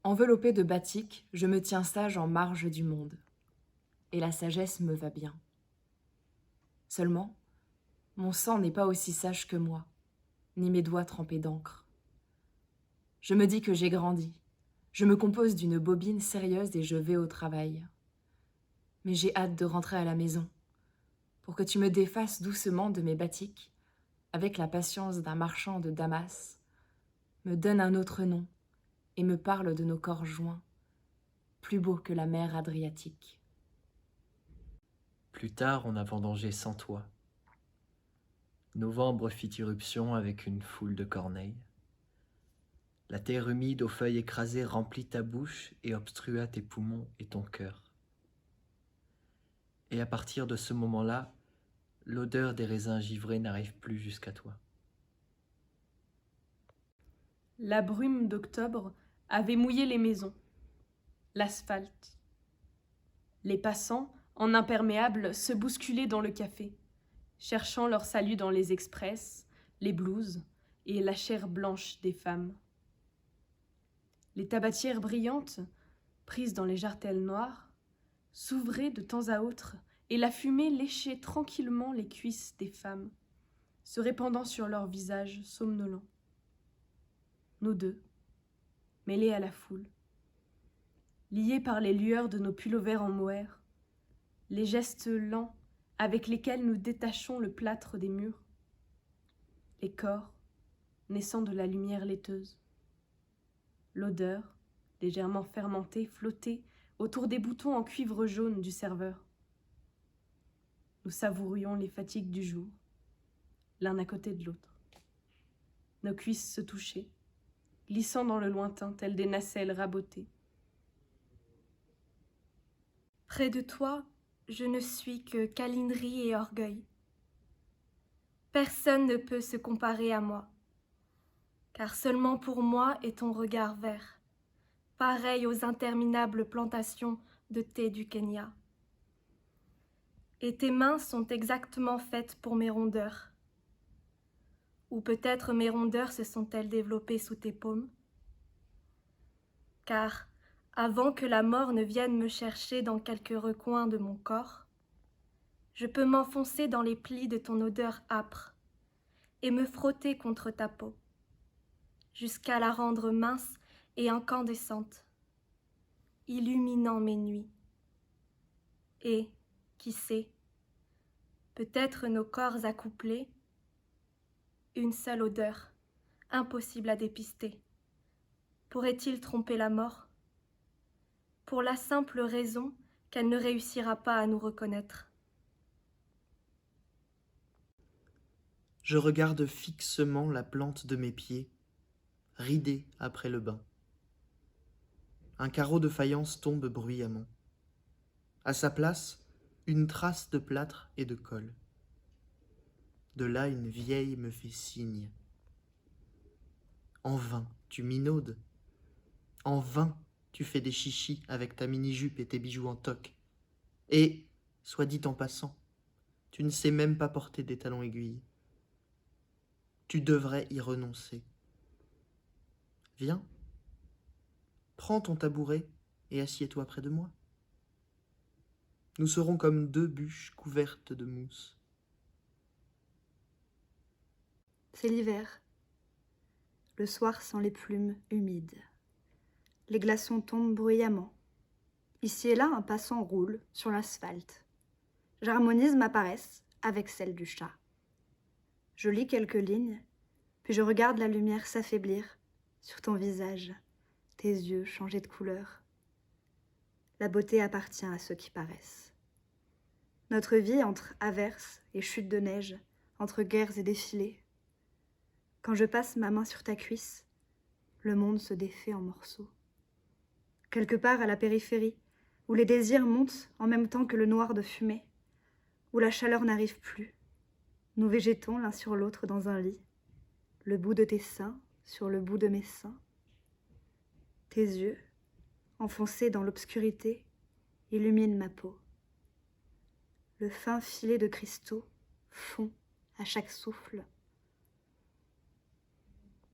Enveloppée de batik, je me tiens sage en marge du monde. Et la sagesse me va bien. Seulement, mon sang n'est pas aussi sage que moi, ni mes doigts trempés d'encre. Je me dis que j'ai grandi. Je me compose d'une bobine sérieuse et je vais au travail. Mais j'ai hâte de rentrer à la maison, pour que tu me défasses doucement de mes batiks, avec la patience d'un marchand de Damas, me donne un autre nom et me parle de nos corps joints, plus beaux que la mer Adriatique. Plus tard, on a vendangé sans toi. Novembre fit irruption avec une foule de corneilles. La terre humide aux feuilles écrasées remplit ta bouche et obstrua tes poumons et ton cœur. Et à partir de ce moment-là, l'odeur des raisins givrés n'arrive plus jusqu'à toi. La brume d'octobre avait mouillé les maisons, l'asphalte. Les passants, en imperméable, se bousculaient dans le café, cherchant leur salut dans les express, les blouses et la chair blanche des femmes. Les tabatières brillantes, prises dans les jartelles noires, s'ouvraient de temps à autre et la fumée léchait tranquillement les cuisses des femmes, se répandant sur leurs visages somnolents. Nous deux, mêlés à la foule, liés par les lueurs de nos pullovers en mohair, les gestes lents avec lesquels nous détachons le plâtre des murs, les corps naissant de la lumière laiteuse. L'odeur, légèrement fermentée, flottait autour des boutons en cuivre jaune du serveur. Nous savourions les fatigues du jour, l'un à côté de l'autre. Nos cuisses se touchaient, glissant dans le lointain telles des nacelles rabotées. Près de toi, je ne suis que câlinerie et orgueil. Personne ne peut se comparer à moi, car seulement pour moi est ton regard vert, pareil aux interminables plantations de thé du Kenya. Et tes mains sont exactement faites pour mes rondeurs. Ou peut-être mes rondeurs se sont-elles développées sous tes paumes? Car, avant que la mort ne vienne me chercher dans quelque recoin de mon corps, je peux m'enfoncer dans les plis de ton odeur âpre et me frotter contre ta peau, jusqu'à la rendre mince et incandescente, illuminant mes nuits. Et, qui sait, peut-être nos corps accouplés, une seule odeur, impossible à dépister. Pourrait-il tromper la mort? Pour la simple raison qu'elle ne réussira pas à nous reconnaître. Je regarde fixement la plante de mes pieds, ridée après le bain. Un carreau de faïence tombe bruyamment. À sa place, une trace de plâtre et de colle. De là, une vieille me fait signe. En vain, tu minaudes. En vain, tu fais des chichis avec ta mini-jupe et tes bijoux en toque. Et, soit dit en passant, tu ne sais même pas porter des talons aiguilles. Tu devrais y renoncer. Viens, prends ton tabouret et assieds-toi près de moi. Nous serons comme deux bûches couvertes de mousse. C'est l'hiver. Le soir sent les plumes humides. Les glaçons tombent bruyamment. Ici et là, un passant roule sur l'asphalte. J'harmonise ma paresse avec celle du chat. Je lis quelques lignes, puis je regarde la lumière s'affaiblir sur ton visage, tes yeux changer de couleur. La beauté appartient à ceux qui paraissent. Notre vie entre averses et chutes de neige, entre guerres et défilés. Quand je passe ma main sur ta cuisse, le monde se défait en morceaux. Quelque part à la périphérie, où les désirs montent en même temps que le noir de fumée, où la chaleur n'arrive plus, nous végétons l'un sur l'autre dans un lit, le bout de tes seins sur le bout de mes seins. Tes yeux, enfoncés dans l'obscurité, illuminent ma peau. Le fin filet de cristaux fond à chaque souffle